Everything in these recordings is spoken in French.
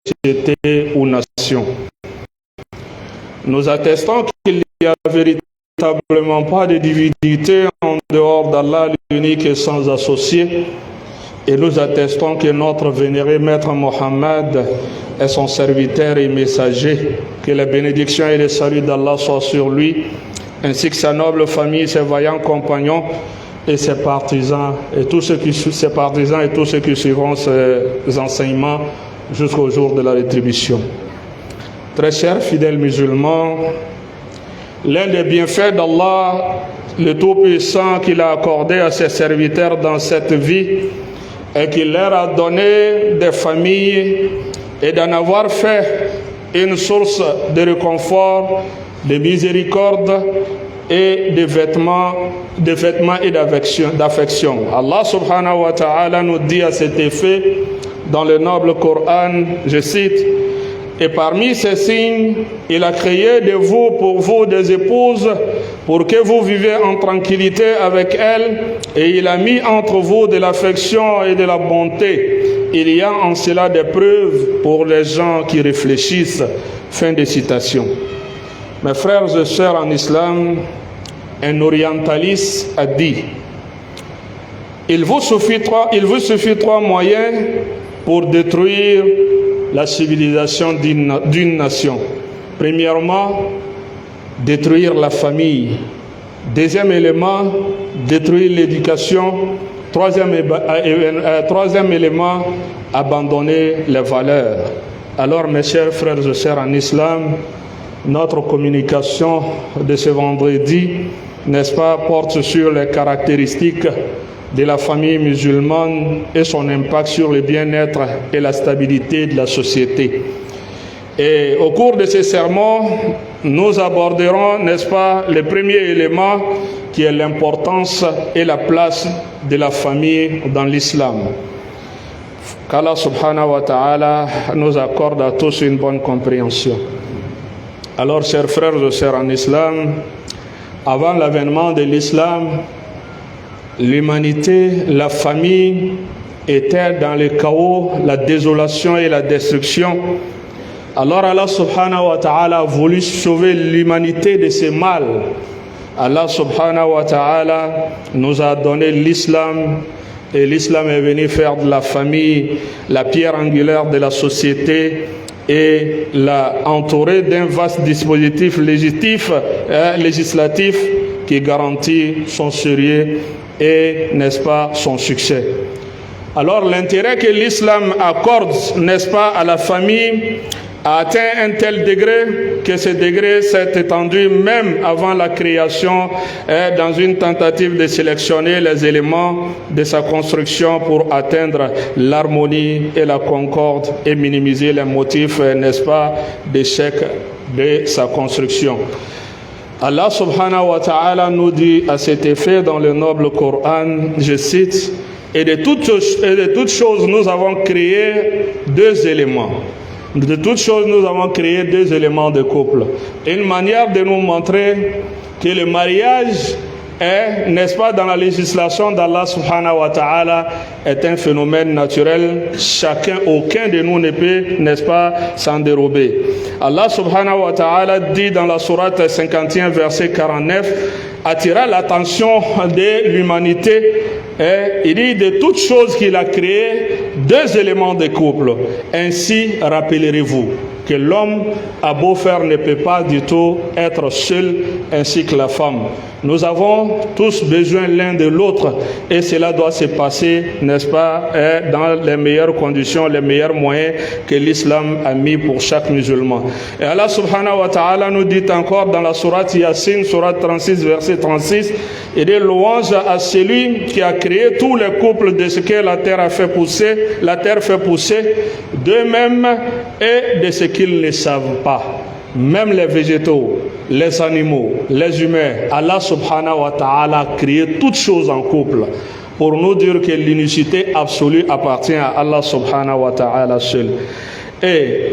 société ou nation. Nous attestons qu'il n'y a véritablement pas de divinité en dehors d'Allah, l'unique et sans associé. Et nous attestons que notre vénéré Maître Mohammed est son serviteur et messager. Que la bénédiction et le salut d'Allah soient sur lui, ainsi que sa noble famille, ses vaillants compagnons et ses partisans, et tous ceux qui suivront ses enseignements jusqu'au jour de la rétribution. Très chers fidèles musulmans, l'un des bienfaits d'Allah, le Tout-Puissant, qu'il a accordé à ses serviteurs dans cette vie, est qu'il leur a donné des familles et d'en avoir fait une source de réconfort, de miséricorde et de vêtements et d'affection. Allah subhanahu wa ta'ala nous dit à cet effet dans le noble Coran, je cite, « Et parmi ces signes, il a créé de vous, pour vous, des épouses, pour que vous viviez en tranquillité avec elles, et il a mis entre vous de l'affection et de la bonté. Il y a en cela des preuves pour les gens qui réfléchissent. » Fin de citation. Mes frères et sœurs en islam, un orientaliste a dit, il vous suffit trois moyens pour détruire la civilisation d'une nation. Premièrement, détruire la famille. Deuxième élément, détruire l'éducation. Troisième élément, abandonner les valeurs. Alors, mes chers frères et sœurs en islam, notre communication de ce vendredi, n'est-ce pas, porte sur les caractéristiques de la famille musulmane et son impact sur le bien-être et la stabilité de la société. Et au cours de ces sermons, nous aborderons, n'est-ce pas, le premier élément qui est l'importance et la place de la famille dans l'islam. Qu'Allah subhanahu wa ta'ala nous accorde à tous une bonne compréhension. Alors, chers frères et sœurs en islam, avant l'avènement de l'islam, l'humanité, la famille était dans le chaos, la désolation et la destruction. Alors Allah subhanahu wa ta'ala a voulu sauver l'humanité de ce mal. Allah subhanahu wa ta'ala nous a donné l'islam, et l'islam est venu faire de la famille la pierre angulaire de la société et l'a entouré d'un vaste dispositif législatif qui garantit son sérieux et, n'est-ce pas, son succès. Alors l'intérêt que l'islam accorde, n'est-ce pas, à la famille a atteint un tel degré que ce degré s'est étendu même avant la création, dans une tentative de sélectionner les éléments de sa construction pour atteindre l'harmonie et la concorde et minimiser les motifs, n'est-ce pas, d'échec de sa construction. Allah subhanahu wa ta'ala nous dit à cet effet dans le noble Coran, je cite, « Et de toutes choses, nous avons créé deux éléments. » De toutes choses, nous avons créé deux éléments de couple. Une manière de nous montrer que le mariage est, n'est-ce pas, dans la législation d'Allah subhanahu wa ta'ala, est un phénomène naturel. Aucun de nous ne peut, n'est-ce pas, s'en dérober. Allah subhanahu wa ta'ala dit dans la sourate 51, verset 49, attira l'attention de l'humanité. Et il dit de toutes choses qu'il a créées, deux éléments de couple. Ainsi, rappellerez-vous que l'homme, à beau faire, ne peut pas du tout être seul, ainsi que la femme. Nous avons tous besoin l'un de l'autre et cela doit se passer, n'est-ce pas, dans les meilleures conditions, les meilleurs moyens que l'islam a mis pour chaque musulman. Et Allah subhanahu wa ta'ala nous dit encore dans la sourate Yasin, sourate 36, verset 36, il dit louange à celui qui a créé tous les couples de ce que la terre fait pousser, d'eux-mêmes et de ce qu'ils ne savent pas. Même les végétaux, les animaux, les humains, Allah subhanahu wa ta'ala a créé toutes choses en couple pour nous dire que l'unicité absolue appartient à Allah subhanahu wa ta'ala seul. Et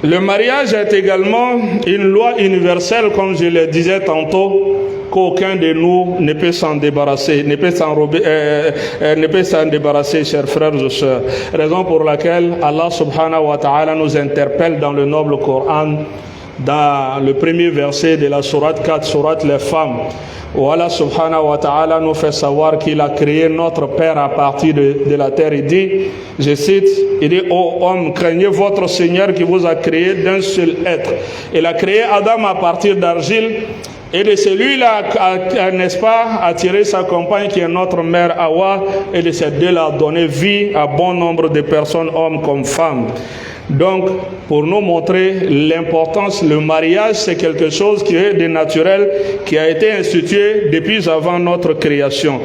le mariage est également une loi universelle, comme je le disais tantôt, qu'aucun de nous ne peut s'en débarrasser, ne peut s'en débarrasser, chers frères et sœurs. Raison pour laquelle Allah subhanahu wa ta'ala nous interpelle dans le noble Coran, dans le premier verset de la sourate 4, sourate les femmes, où Allah subhanahu wa ta'ala nous fait savoir qu'il a créé notre Père à partir de la terre. Il dit, je cite, il dit, ô homme, craignez votre Seigneur qui vous a créé d'un seul être. Il a créé Adam à partir d'argile, et de celui-là, n'est-ce pas, a tiré sa compagne qui est notre mère Hawa, et de ces deux-là a donné vie à bon nombre de personnes, hommes comme femmes. Donc, pour nous montrer l'importance, le mariage, c'est quelque chose qui est de naturel, qui a été institué depuis avant notre création.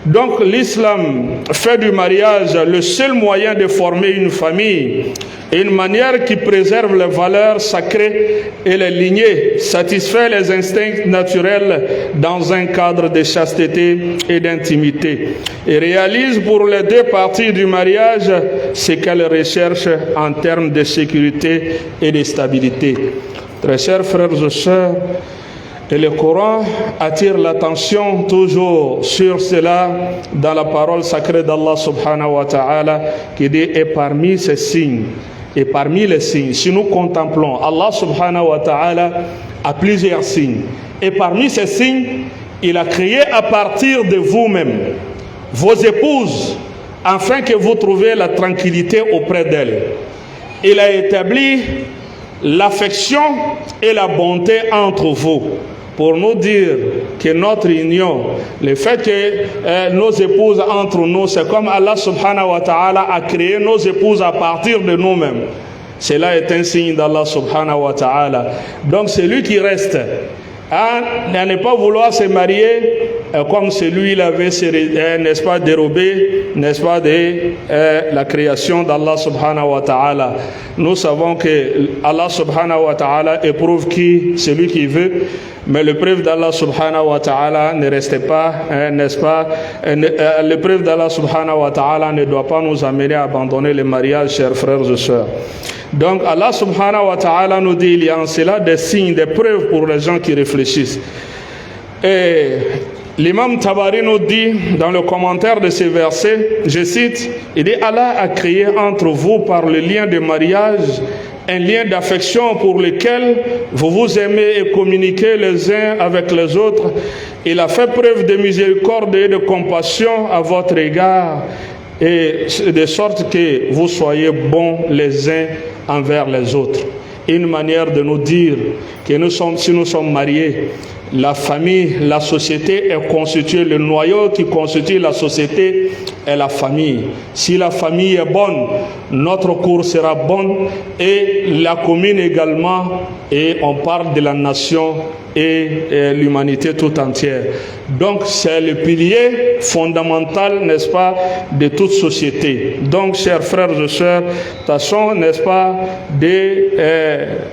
Donc, l'islam fait du mariage le seul moyen de former une famille, et une manière qui préserve les valeurs sacrées et les lignées, satisfait les instincts naturels dans un cadre de chasteté et d'intimité, et réalise pour les deux parties du mariage ce qu'elles recherchent en termes de sécurité et de stabilité. Très chers frères et sœurs, et le Coran attire l'attention toujours sur cela dans la parole sacrée d'Allah subhanahu wa ta'ala qui dit, et parmi ces signes, et parmi les signes, si nous contemplons, Allah subhanahu wa ta'ala a plusieurs signes. Et parmi ces signes, il a créé à partir de vous-même vos épouses, afin que vous trouviez la tranquillité auprès d'elles. Il a établi l'affection et la bonté entre vous, pour nous dire que notre union, le fait que nos épouses entre nous, c'est comme Allah subhanahu wa ta'ala a créé nos épouses à partir de nous-mêmes. Cela est un signe d'Allah subhanahu wa ta'ala. Donc celui qui reste à ne pas vouloir se marier comme celui il avait, n'est-ce pas, dérobé, n'est-ce pas, de la création d'Allah subhanahu wa ta'ala. Nous savons que Allah subhanahu wa ta'ala éprouve celui qui veut, mais l'épreuve d'Allah subhanahu wa ta'ala ne reste pas, n'est-ce pas, l'épreuve d'Allah subhanahu wa ta'ala ne doit pas nous amener à abandonner le mariage, chers frères et sœurs. Donc Allah subhanahu wa ta'ala nous dit, il y a en cela des signes, des preuves pour les gens qui réfléchissent. Et l'imam Tabari nous dit dans le commentaire de ces versets, je cite, il dit, Allah a créé entre vous par le lien de mariage un lien d'affection pour lequel vous vous aimez et communiquez les uns avec les autres. Il a fait preuve de miséricorde et de compassion à votre égard, et de sorte que vous soyez bons les uns envers les autres. Une manière de nous dire que si nous sommes mariés, la famille, la société est constituée, le noyau qui constitue la société est la famille. Si la famille est bonne, notre cour sera bonne, et la commune également, et on parle de la nation et l'humanité tout entière. Donc c'est le pilier fondamental, n'est-ce pas, de toute société. Donc, chers frères et sœurs, tâchons, n'est-ce pas,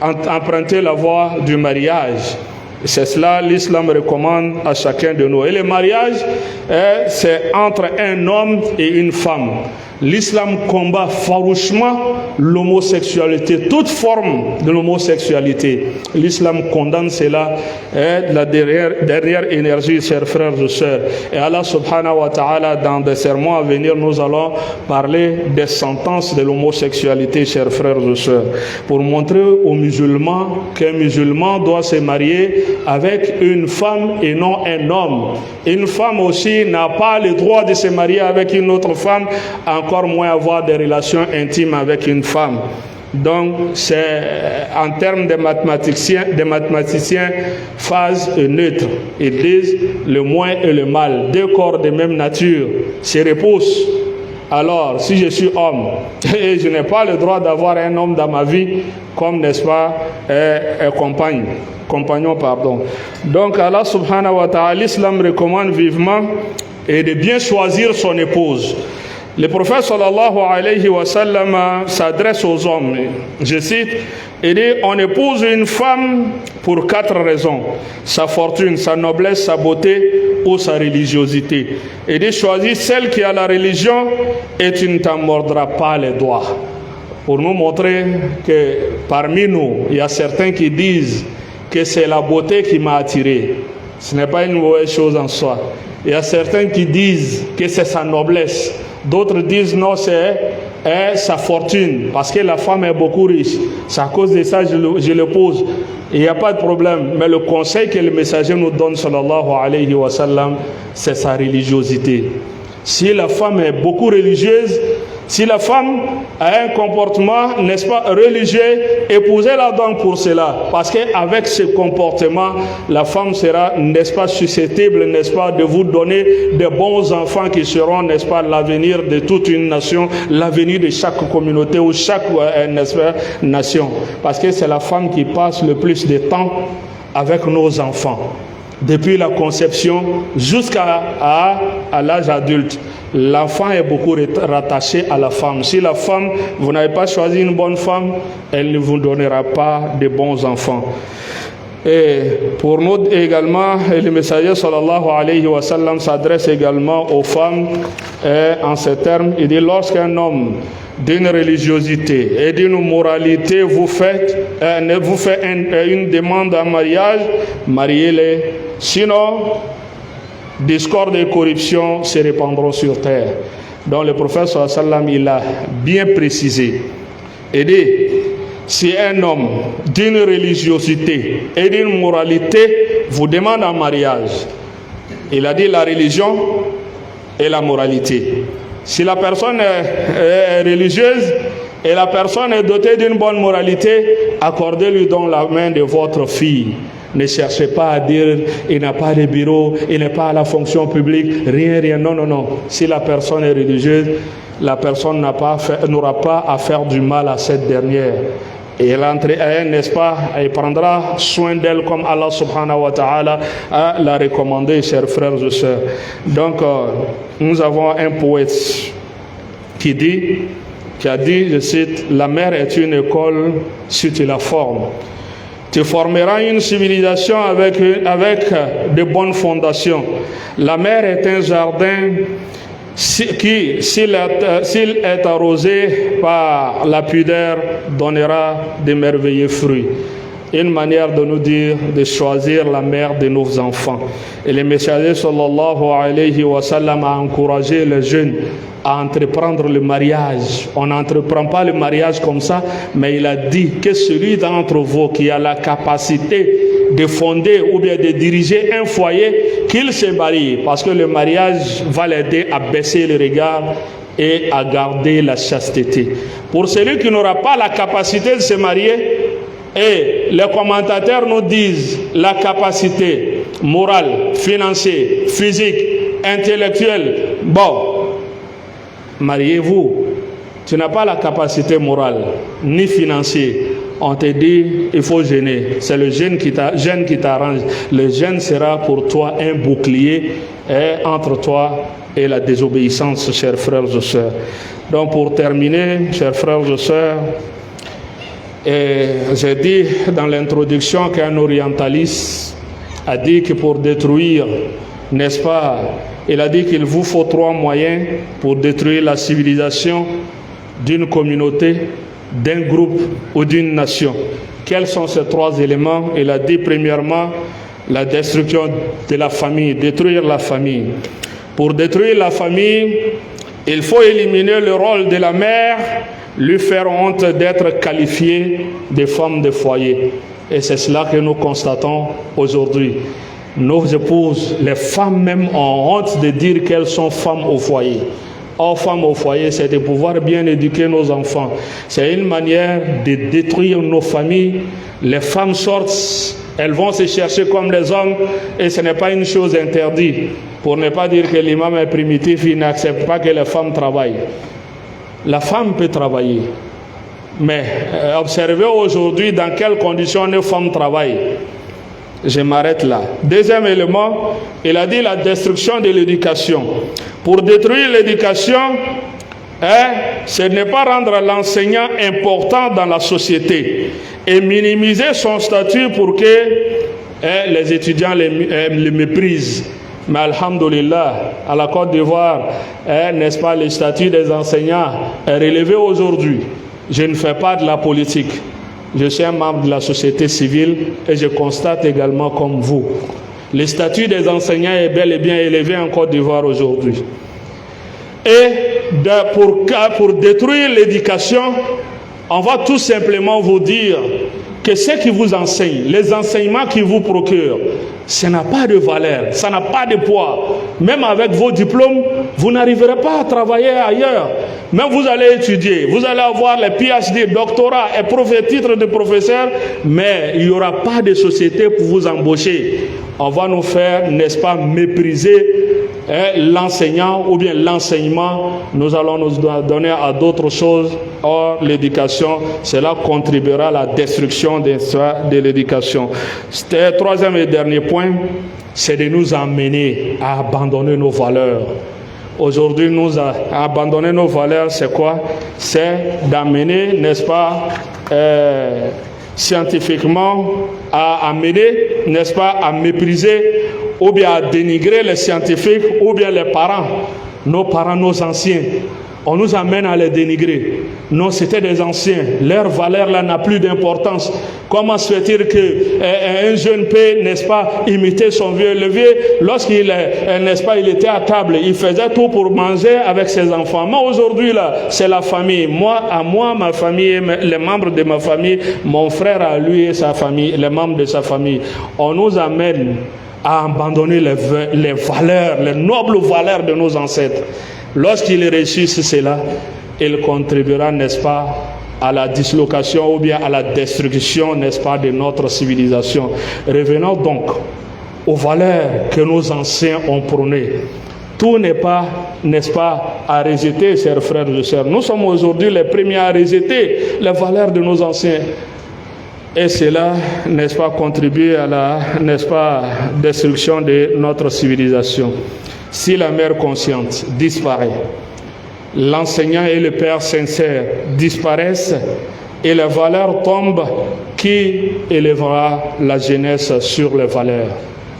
d'emprunter la voie du mariage. C'est cela l'islam recommande à chacun de nous. Et le mariage, c'est entre un homme et une femme. L'islam combat farouchement l'homosexualité, toute forme de l'homosexualité. L'islam condamne cela, la dernière énergie, chers frères et sœurs. Et Allah subhanahu wa ta'ala, dans des sermons à venir, nous allons parler des sentences de l'homosexualité, chers frères et sœurs, pour montrer aux musulmans qu'un musulman doit se marier avec une femme et non un homme. Une femme aussi n'a pas le droit de se marier avec une autre femme, encore moins avoir des relations intimes avec une femme. Donc, c'est en termes de mathématiciens, phase neutre. Ils disent le moins et le mal, deux corps de même nature, se repoussent. Alors, si je suis homme et je n'ai pas le droit d'avoir un homme dans ma vie, comme, n'est-ce pas, compagnon, pardon. Donc, Allah subhanahu wa ta'ala, l'islam recommande vivement et de bien choisir son épouse. Le prophète sallallahu alayhi wa sallam s'adresse aux hommes, je cite, il dit, on épouse une femme pour 4 raisons: sa fortune, sa noblesse, sa beauté ou sa religiosité. Il dit, choisis celle qui a la religion et tu ne t'en mordras pas les doigts. Pour nous montrer que parmi nous, il y a certains qui disent que c'est la beauté qui m'a attiré, Ce n'est pas une mauvaise chose en soi. Il y a certains qui disent que c'est sa noblesse. D'autres disent non, c'est sa fortune. Parce que la femme est beaucoup riche. C'est à cause de ça que je le pose. Il n'y a pas de problème. Mais le conseil que le messager nous donne, sallallahu alayhi wa sallam, c'est sa religiosité. Si la femme est beaucoup religieuse, si la femme a un comportement, n'est-ce pas, religieux, épousez-la donc pour cela. Parce qu'avec ce comportement, la femme sera, n'est-ce pas, susceptible, n'est-ce pas, de vous donner de bons enfants qui seront, n'est-ce pas, l'avenir de toute une nation, l'avenir de chaque communauté ou chaque, n'est-ce pas, nation. Parce que c'est la femme qui passe le plus de temps avec nos enfants. Depuis la conception jusqu'à l'âge adulte, l'enfant est beaucoup rattaché à la femme. Si la femme, vous n'avez pas choisi une bonne femme, elle ne vous donnera pas de bons enfants. Et pour nous également, le messager sallallahu alayhi wa sallam s'adresse également aux femmes en ces termes. Il dit, lorsqu'un homme d'une religiosité et d'une moralité vous fait une demande en mariage, mariez-les. Sinon, discorde et corruption se répandront sur terre. Donc le prophète sallallahu alayhi wa sallam, il a bien précisé. Et dit, si un homme d'une religiosité et d'une moralité vous demande en mariage, il a dit la religion et la moralité. Si la personne est religieuse et la personne est dotée d'une bonne moralité, accordez-lui donc la main de votre fille. Ne cherchez pas à dire il n'a pas de bureau, il n'est pas à la fonction publique, rien. Non. Si la personne est religieuse, la personne n'aura pas à faire du mal à cette dernière. Et elle, n'est-ce pas, elle prendra soin d'elle comme Allah subhanahu wa ta'ala l'a recommandé, chers frères et sœurs. Donc, nous avons un poète qui a dit, je cite, la mer est une école si tu la formes. Tu formeras une civilisation avec de bonnes fondations. La mer est un jardin qui, s'il est arrosé par la pudeur, donnera de merveilleux fruits. Une manière de nous dire de choisir la mère de nos enfants. Et le messager sallallahu alayhi wa sallam a encouragé les jeunes à entreprendre le mariage. On n'entreprend pas le mariage comme ça, mais il a dit que celui d'entre vous qui a la capacité de fonder ou bien de diriger un foyer, qu'il se marie, parce que le mariage va l'aider à baisser le regard et à garder la chasteté. Pour celui qui n'aura pas la capacité de se marier, et les commentateurs nous disent la capacité morale, financière, physique, intellectuelle, bon, mariez-vous. Tu n'as pas la capacité morale ni financière. On te dit, il faut jeûner. C'est le jeûne qui t'arrange. Le jeûne sera pour toi un bouclier entre toi et la désobéissance, chers frères et sœurs. Donc pour terminer, chers frères et sœurs, j'ai dit dans l'introduction qu'un orientaliste a dit que pour détruire, n'est-ce pas, il a dit qu'il vous faut 3 moyens pour détruire la civilisation d'une communauté, d'un groupe ou d'une nation. Quels sont ces 3 éléments? Il a dit premièrement la destruction de la famille, détruire la famille. Pour détruire la famille, il faut éliminer le rôle de la mère, lui faire honte d'être qualifiée de femme de foyer. Et c'est cela que nous constatons aujourd'hui. Nos épouses, les femmes même ont honte de dire qu'elles sont femmes au foyer. Or, femmes au foyer, c'est de pouvoir bien éduquer nos enfants. C'est une manière de détruire nos familles. Les femmes sortent, elles vont se chercher comme les hommes et ce n'est pas une chose interdite. Pour ne pas dire que l'imam est primitif, il n'accepte pas que les femmes travaillent. La femme peut travailler. Mais observez aujourd'hui dans quelles conditions les femmes travaillent. Je m'arrête là. Deuxième élément, il a dit la destruction de l'éducation. Pour détruire l'éducation, ce n'est pas rendre l'enseignant important dans la société et minimiser son statut pour que les étudiants le méprisent. Mais alhamdoulilah, à la Côte d'Ivoire, n'est-ce pas, le statut des enseignants est relevé aujourd'hui. Je ne fais pas de la politique. Je suis un membre de la société civile et je constate également comme vous Le statut des enseignants est bel et bien élevé en Côte d'Ivoire aujourd'hui. Et pour détruire l'éducation, on va tout simplement vous dire que ce qui vous enseigne, les enseignements qui vous procurent, ça n'a pas de valeur, ça n'a pas de poids. Même avec vos diplômes, vous n'arriverez pas à travailler ailleurs. Même vous allez étudier, vous allez avoir les PhD, doctorat et titres de professeur, mais il n'y aura pas de société pour vous embaucher. On va nous faire, n'est-ce pas, mépriser l'enseignant ou bien l'enseignement. Nous allons nous donner à d'autres choses. Or, l'éducation, cela contribuera à la destruction de l'éducation. Troisième et dernier point, c'est de nous amener à abandonner nos valeurs. Aujourd'hui, abandonner nos valeurs, c'est quoi? C'est d'amener, n'est-ce pas, scientifiquement, à amener, n'est-ce pas, à mépriser ou bien à dénigrer les scientifiques ou bien les parents, nos parents, nos anciens. On nous amène à les dénigrer. Non, c'était des anciens. Leur valeur là n'a plus d'importance. Comment se fait-il qu'un jeune peut, n'est-ce pas, imiter son vieux? Le vieux, lorsqu'il n'est-ce pas, il était à table, il faisait tout pour manger avec ses enfants. Mais aujourd'hui là, c'est la famille. Moi, ma famille, les membres de ma famille, mon frère à lui et sa famille, les membres de sa famille. On nous amène à abandonner les valeurs, les nobles valeurs de nos ancêtres. Lorsqu'il réussissent cela, il contribuera, n'est-ce pas, à la dislocation ou bien à la destruction, n'est-ce pas, de notre civilisation. Revenons donc aux valeurs que nos anciens ont prônées. Tout n'est pas, n'est-ce pas, à rejeter, chers frères et sœurs. Nous sommes aujourd'hui les premiers à rejeter les valeurs de nos anciens. Et cela, n'est-ce pas, contribue à la, n'est-ce pas, destruction de notre civilisation. Si la mère consciente disparaît, l'enseignant et le père sincère disparaissent et les valeurs tombent, qui élèvera la jeunesse sur les valeurs?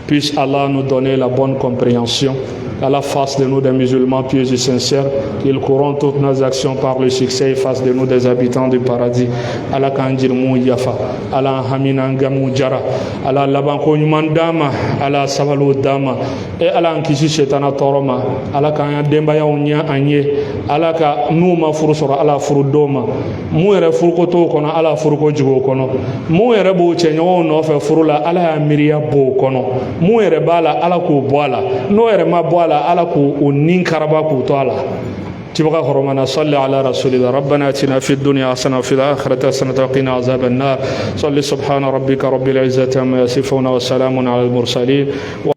Puisse Allah nous donner la bonne compréhension à la face de nous des musulmans pieux et sincères, qu'ils courront toutes nos actions par le succès et fassent de nous des habitants du paradis. Allah kanjir mu yafa, Allah haminanga mu jara, Allah labanko nyumandama, Allah sabalu dama, et Allah ankisi shetana toroma, Allah kan demba ya unya anye, Allah ka nu ma furu soro Allah furu doma, mu ere furu ko to kono Allah furu ko jigo kono, mu ere bo chenyo no fe furu la Allah miriya bo kono, mu ere bala Allah ko boala, no ere ma boala ala ko onin karaba ko to ala تبقى خرمنا صلي على رسول الله ربنا اتنا في الدنيا حسنه وفي الاخره حسنه وقنا عذاب النار صلي سبحان ربك رب العزه عما يصفون وسلام على المرسلين